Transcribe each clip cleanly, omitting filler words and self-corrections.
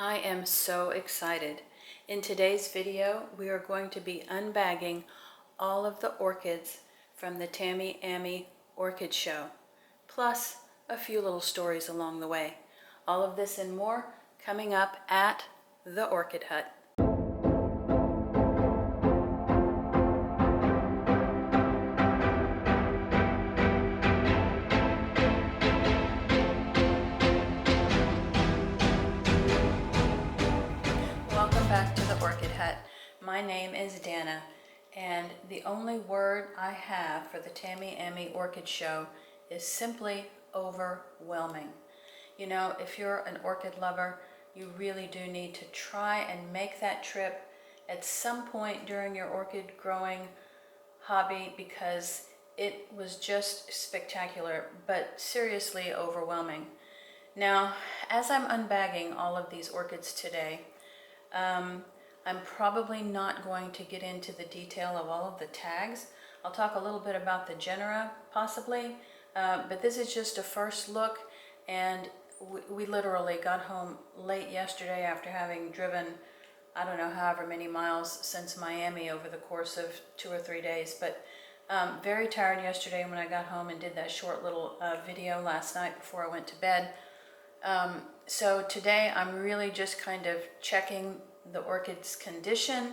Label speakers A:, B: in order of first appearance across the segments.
A: I am so excited. In today's video, we are going to be unbagging all of the orchids from the Tamiami Orchid Show, plus a few little stories along the way. All of this and more coming up at The Orchid Hut. Back to the Orchid Hut. My name is Dana, and the only word I have for the Tamiami Orchid Show is simply overwhelming. You know, if you're an orchid lover, you really do need to try and make that trip at some point during your orchid growing hobby, because it was just spectacular, but seriously overwhelming. Now, as I'm unbagging all of these orchids today, I'm probably not going to get into the detail of all of the tags. I'll talk a little bit about the genera, possibly, but this is just a first look, and we literally got home late yesterday after having driven, I don't know, however many miles since Miami over the course of 2 or 3 days, but very tired yesterday when I got home and did that short little video last night before I went to bed. So today I'm really just kind of checking the orchid's condition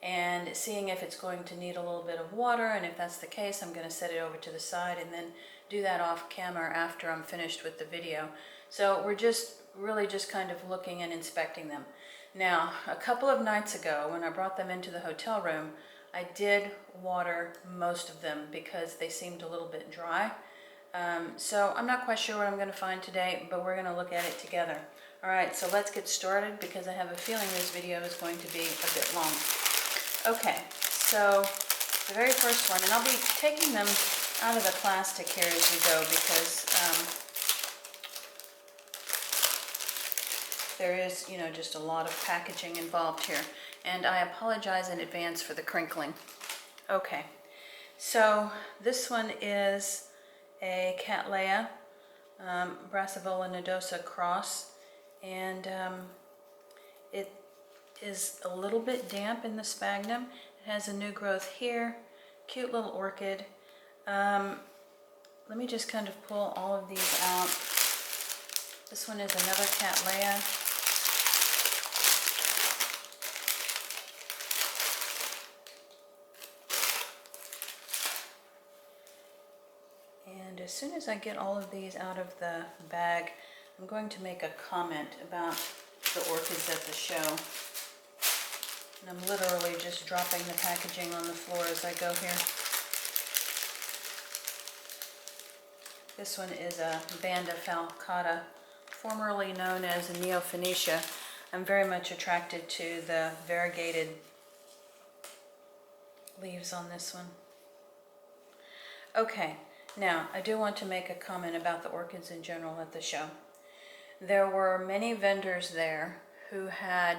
A: and seeing if it's going to need a little bit of water, and if that's the case, I'm going to set it over to the side and then do that off camera after I'm finished with the video. So we're really just kind of looking and inspecting them. Now, a couple of nights ago when I brought them into the hotel room, I did water most of them because they seemed a little bit dry. So I'm not quite sure what I'm going to find today, but we're going to look at it together. All right, so let's get started because I have a feeling this video is going to be a bit long. Okay, so the very first one, and I'll be taking them out of the plastic here as we go because there is, you know, just a lot of packaging involved here. And I apologize in advance for the crinkling. Okay, so this one is a Cattleya Brassavola nodosa cross, and it is a little bit damp in the sphagnum. It has a new growth here, cute little orchid. Let me just kind of pull all of these out. This one is another Cattleya. And as soon as I get all of these out of the bag, I'm going to make a comment about the orchids at the show. And I'm literally just dropping the packaging on the floor as I go here. This one is a Vanda falcata, formerly known as Neofinetia. I'm very much attracted to the variegated leaves on this one. Okay. Now, I do want to make a comment about the orchids in general at the show. There were many vendors there who had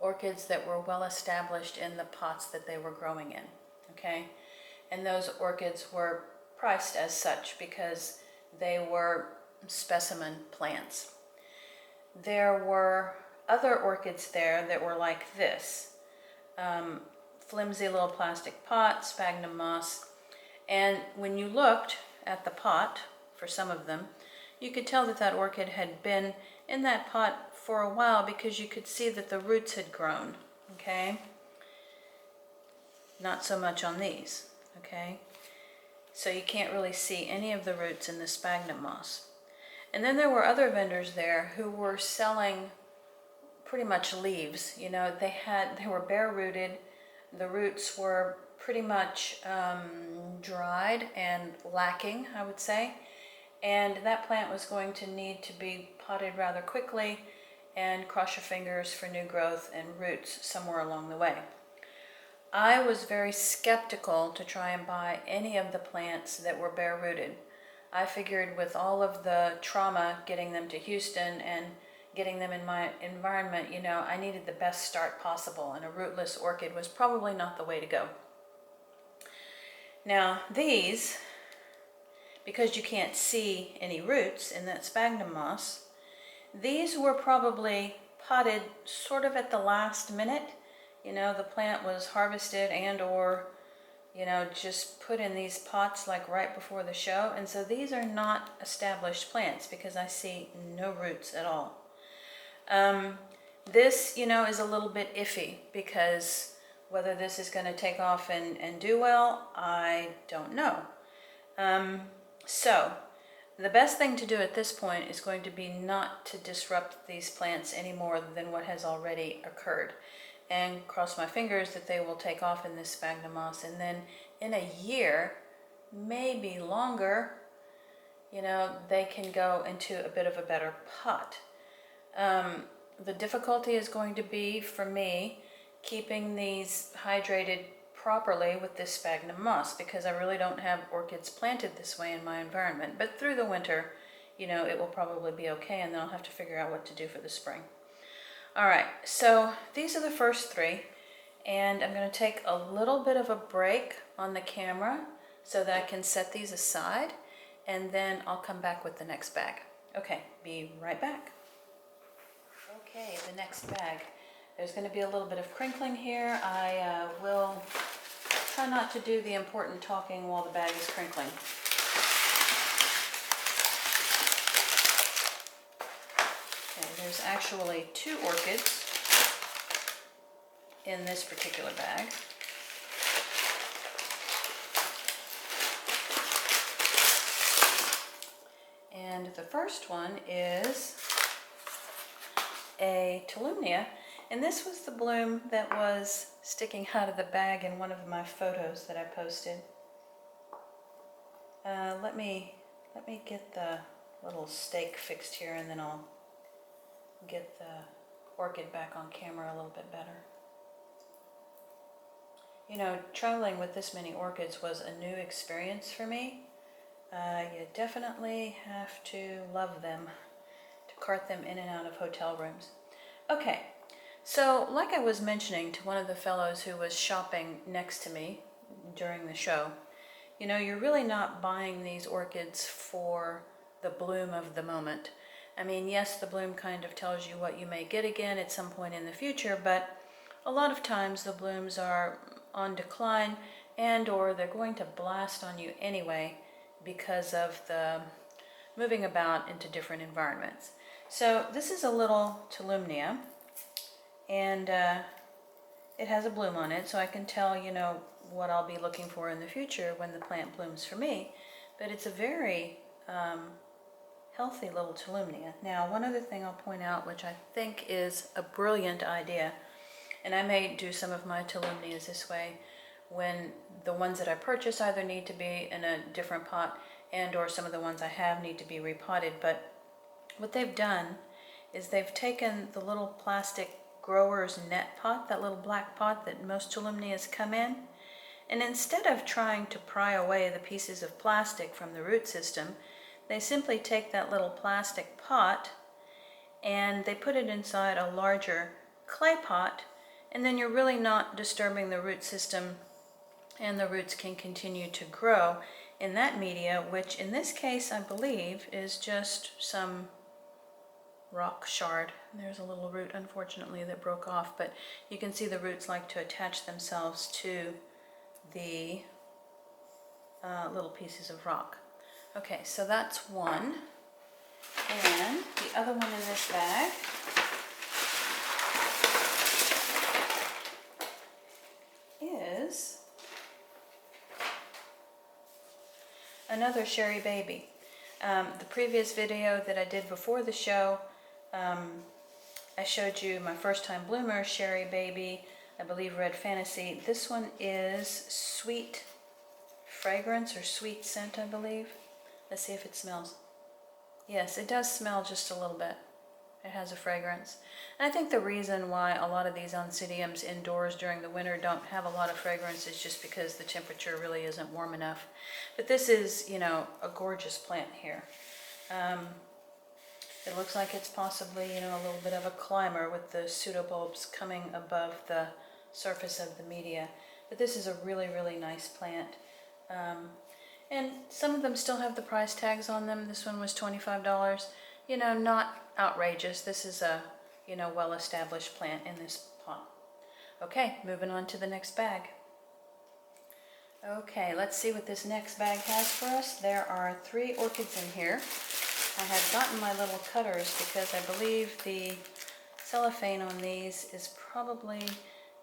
A: orchids that were well established in the pots that they were growing in, okay? And those orchids were priced as such because they were specimen plants. There were other orchids there that were like this, flimsy little plastic pot, sphagnum moss. And when you looked at the pot, for some of them, you could tell that that orchid had been in that pot for a while because you could see that the roots had grown, okay? Not so much on these, okay? So you can't really see any of the roots in the sphagnum moss. And then there were other vendors there who were selling pretty much leaves. You know, they were bare rooted. The roots were pretty much dried and lacking, I would say, and that plant was going to need to be potted rather quickly and cross your fingers for new growth and roots somewhere along the way. I was very skeptical to try and buy any of the plants that were bare rooted. I figured with all of the trauma getting them to Houston and getting them in my environment, you know, I needed the best start possible, and a rootless orchid was probably not the way to go. Now these, because you can't see any roots in that sphagnum moss, these were probably potted sort of at the last minute. You know, the plant was harvested and or, you know, just put in these pots like right before the show. And so these are not established plants because I see no roots at all. This, you know, is a little bit iffy because whether this is going to take off and do well, I don't know. So the best thing to do at this point is going to be not to disrupt these plants any more than what has already occurred. And cross my fingers that they will take off in this sphagnum moss. And then in a year, maybe longer, you know, they can go into a bit of a better pot. The difficulty is going to be, for me, keeping these hydrated properly with this sphagnum moss because I really don't have orchids planted this way in my environment. But through the winter, you know, it will probably be okay, and then I'll have to figure out what to do for the spring. All right, so these are the first three, and I'm going to take a little bit of a break on the camera so that I can set these aside, and then I'll come back with the next bag. Okay, be right back. Okay, the next bag. There's going to be a little bit of crinkling here. I will try not to do the important talking while the bag is crinkling. Okay, there's actually 2 orchids in this particular bag. And the first one is a Tulumia, and this was the bloom that was sticking out of the bag in one of my photos that I posted. Let me get the little stake fixed here, and then I'll get the orchid back on camera a little bit better. You know, traveling with this many orchids was a new experience for me. You definitely have to love them to cart them in and out of hotel rooms. Okay, so like I was mentioning to one of the fellows who was shopping next to me during the show, you know, you're really not buying these orchids for the bloom of the moment. I mean, yes, the bloom kind of tells you what you may get again at some point in the future, but a lot of times the blooms are on decline and or they're going to blast on you anyway because of the moving about into different environments. So this is a little Tulumia, and it has a bloom on it, so I can tell, you know, what I'll be looking for in the future when the plant blooms for me. But it's a very healthy little Tulumia. Now, one other thing I'll point out, which I think is a brilliant idea, and I may do some of my Tulumias this way, when the ones that I purchase either need to be in a different pot and or some of the ones I have need to be repotted. But what they've done is they've taken the little plastic grower's net pot, that little black pot that most Tulumnias come in, and instead of trying to pry away the pieces of plastic from the root system, they simply take that little plastic pot and they put it inside a larger clay pot, and then you're really not disturbing the root system, and the roots can continue to grow in that media, which in this case I believe is just some rock shard. There's a little root, unfortunately, that broke off, but you can see the roots like to attach themselves to the little pieces of rock. Okay, so that's one. And the other one in this bag is another Sherry Baby. The previous video that I did before the show, I showed you my first time bloomer, Sherry Baby, I believe Red Fantasy. This one is Sweet Fragrance or Sweet Scent, I believe. Let's see if it smells. Yes, it does smell just a little bit. It has a fragrance. And I think the reason why a lot of these oncidiums indoors during the winter don't have a lot of fragrance is just because the temperature really isn't warm enough. But this is, you know, a gorgeous plant here. It looks like it's possibly, you know, a little bit of a climber with the pseudobulbs coming above the surface of the media. But this is a really, really nice plant. And some of them still have the price tags on them. This one was $25. You know, not outrageous. This is a you know, well-established plant in this pot. Okay, moving on to the next bag. Okay, let's see what this next bag has for us. There are 3 orchids in here. I have gotten my little cutters because I believe the cellophane on these is probably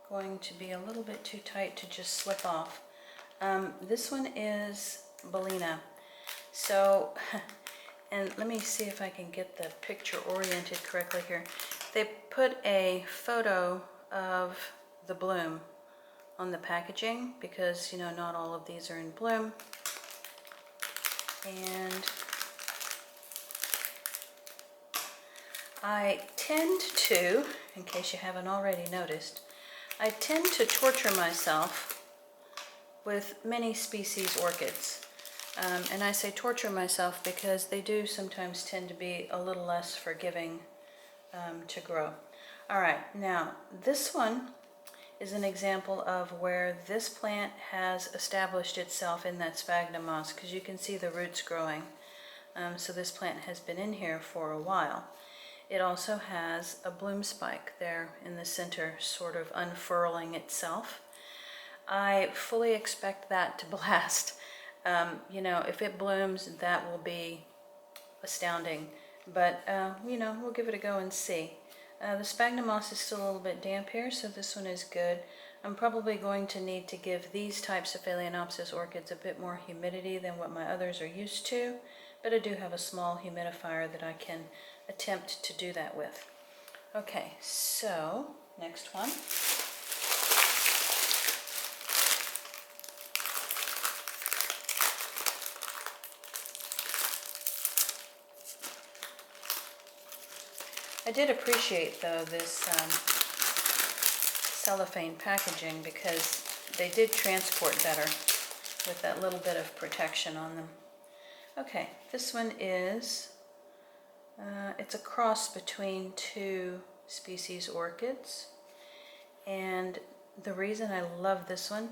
A: going to be a little bit too tight to just slip off. This one is Bellina. So, and let me see if I can get the picture oriented correctly here. They put a photo of the bloom on the packaging because, you know, not all of these are in bloom. And I tend to, in case you haven't already noticed, I tend to torture myself with many species orchids. And I say torture myself because they do sometimes tend to be a little less forgiving to grow. All right, now this one is an example of where this plant has established itself in that sphagnum moss, because you can see the roots growing. So this plant has been in here for a while. It also has a bloom spike there in the center, sort of unfurling itself. I fully expect that to blast. You know, if it blooms, that will be astounding. But, you know, we'll give it a go and see. The sphagnum moss is still a little bit damp here, so this one is good. I'm probably going to need to give these types of Phalaenopsis orchids a bit more humidity than what my others are used to, but I do have a small humidifier that I can attempt to do that with. Okay, so next one. I did appreciate, though, this cellophane packaging because they did transport better with that little bit of protection on them. Okay, this one is, it's a cross between 2 species orchids. And the reason I love this one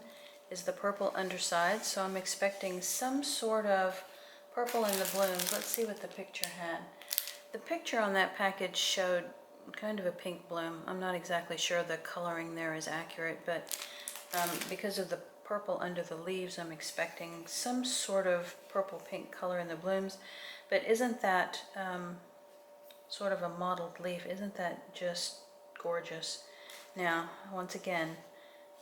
A: is the purple underside, so I'm expecting some sort of purple in the blooms. Let's see what the picture had. The picture on that package showed kind of a pink bloom. I'm not exactly sure the coloring there is accurate, but because of the purple under the leaves, I'm expecting some sort of purple-pink color in the blooms. But isn't that sort of a mottled leaf? Isn't that just gorgeous? Now, once again,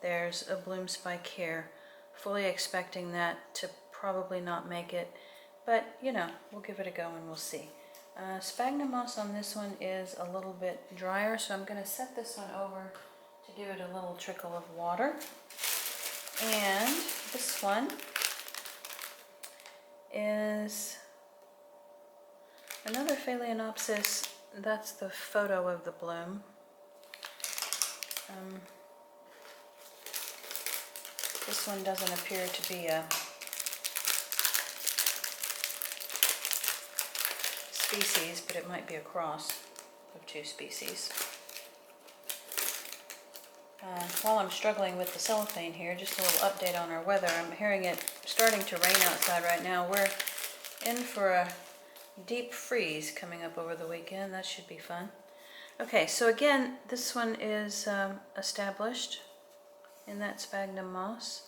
A: there's a bloom spike here. Fully expecting that to probably not make it, but you know, we'll give it a go and we'll see. Sphagnum moss on this one is a little bit drier, so I'm going to set this one over to give it a little trickle of water. And this one is another Phalaenopsis. That's the photo of the bloom. This one doesn't appear to be a species, but it might be a cross of 2 species. While I'm struggling with the cellophane here, just a little update on our weather. I'm hearing it starting to rain outside right now. We're in for a deep freeze coming up over the weekend. That should be fun. Okay, so again, this one is established in that sphagnum moss.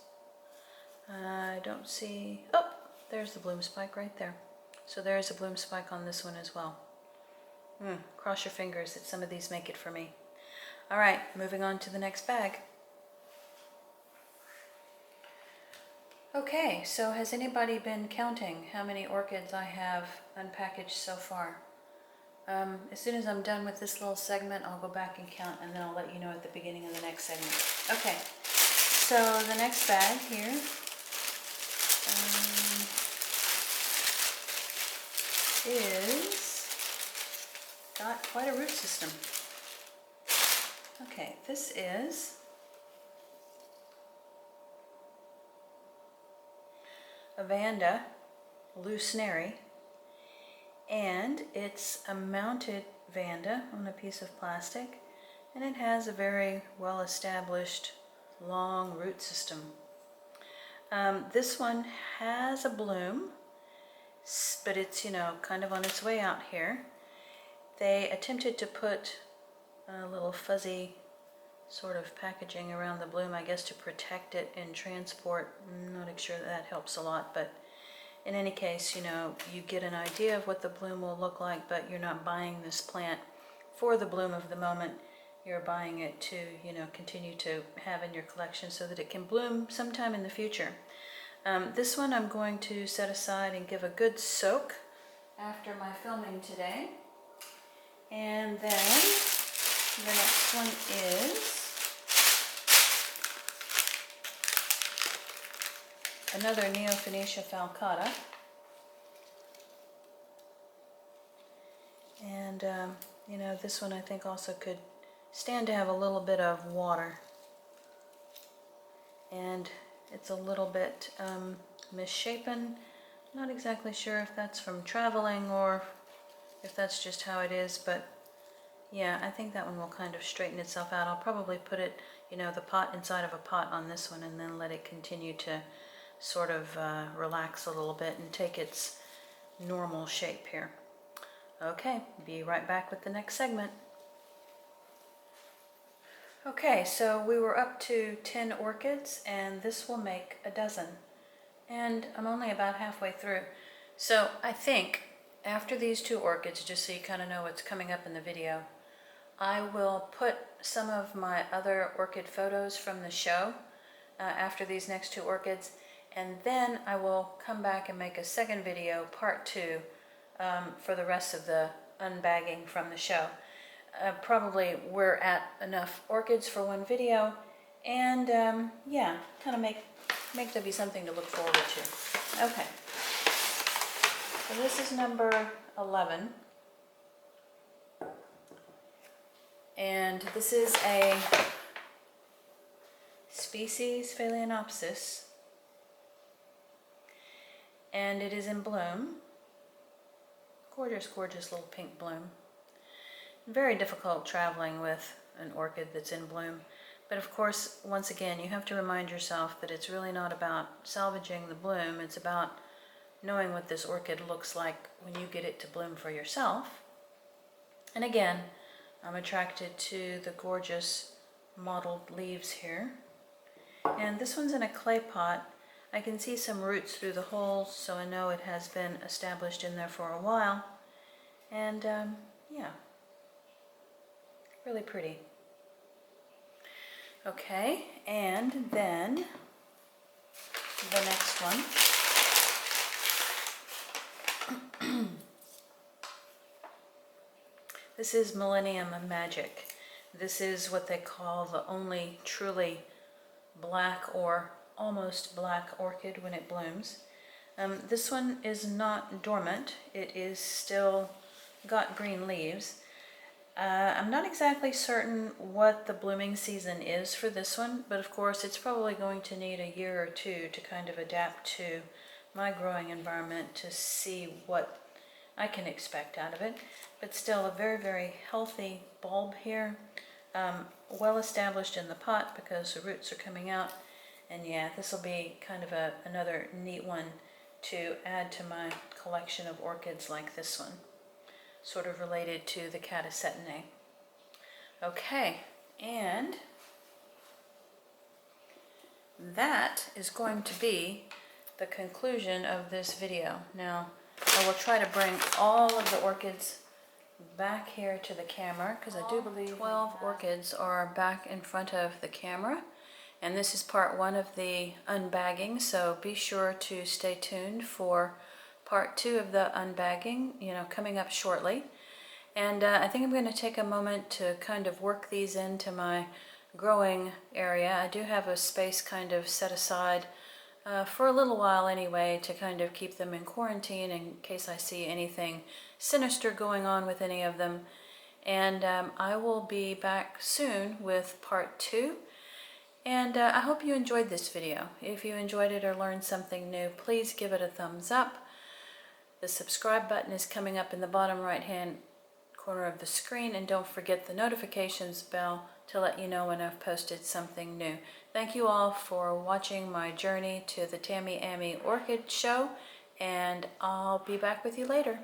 A: I don't see, oh, there's the bloom spike right there. So there's a bloom spike on this one as well. Cross your fingers that some of these make it for me. All right, moving on to the next bag. Okay, so has anybody been counting how many orchids I have unpackaged so far? As soon as I'm done with this little segment, I'll go back and count, and then I'll let you know at the beginning of the next segment. Okay, so the next bag here is got quite a root system. Okay, this is a Vanda Lucernari, and it's a mounted Vanda on a piece of plastic, and it has a very well established long root system. This one has a bloom, but it's, you know, kind of on its way out here. They attempted to put a little fuzzy sort of packaging around the bloom, I guess to protect it in transport. I'm not sure that helps a lot, but in any case, you know, you get an idea of what the bloom will look like, but you're not buying this plant for the bloom of the moment. You're buying it to, you know, continue to have in your collection so that it can bloom sometime in the future. This one I'm going to set aside and give a good soak after my filming today. And then the next one is another Neofinetia falcata. And, you know, this one I think also could stand to have a little bit of water. And it's a little bit misshapen. Not exactly sure if that's from traveling or if that's just how it is, but yeah, I think that one will kind of straighten itself out. I'll probably put it, you know, the pot inside of a pot on this one and then let it continue to sort of relax a little bit and take its normal shape here. Okay, be right back with the next segment. Okay, so we were up to 10 orchids and this will make a dozen. And I'm only about halfway through. So I think after these 2 orchids, just so you kind of know what's coming up in the video, I will put some of my other orchid photos from the show after these next 2 orchids. And then I will come back and make a second video, part 2, for the rest of the unbagging from the show. Probably we're at enough orchids for one video, and yeah, kind of make there be something to look forward to. Okay, so this is number 11, and this is a species Phalaenopsis. And it is in bloom. Gorgeous, gorgeous little pink bloom. Very difficult traveling with an orchid that's in bloom. But of course, once again, you have to remind yourself that it's really not about salvaging the bloom. It's about knowing what this orchid looks like when you get it to bloom for yourself. And again, I'm attracted to the gorgeous mottled leaves here. And this one's in a clay pot. I can see some roots through the holes, so I know it has been established in there for a while. And yeah, really pretty. Okay, and then the next one. This is Millennium Magic. This is what they call the only truly black or almost black orchid when it blooms. This one is not dormant. It is still got green leaves. I'm not exactly certain what the blooming season is for this one, but of course it's probably going to need a year or 2 to kind of adapt to my growing environment to see what I can expect out of it. But still a very, very healthy bulb here. Well established in the pot because the roots are coming out. And yeah, this will be kind of another neat one to add to my collection of orchids like this one. Sort of related to the Catasetinae. Okay, and that is going to be the conclusion of this video. Now, I will try to bring all of the orchids back here to the camera because I do believe 12 orchids are back in front of the camera. And this is part 1 of the unbagging, so be sure to stay tuned for part 2 of the unbagging, you know, coming up shortly. And I think I'm going to take a moment to kind of work these into my growing area. I do have a space kind of set aside for a little while anyway to kind of keep them in quarantine in case I see anything sinister going on with any of them. And I will be back soon with part 2. And I hope you enjoyed this video. If you enjoyed it or learned something new, please give it a thumbs up. The subscribe button is coming up in the bottom right-hand corner of the screen, and don't forget the notifications bell to let you know when I've posted something new. Thank you all for watching my journey to the Tamiami Orchid Show, and I'll be back with you later.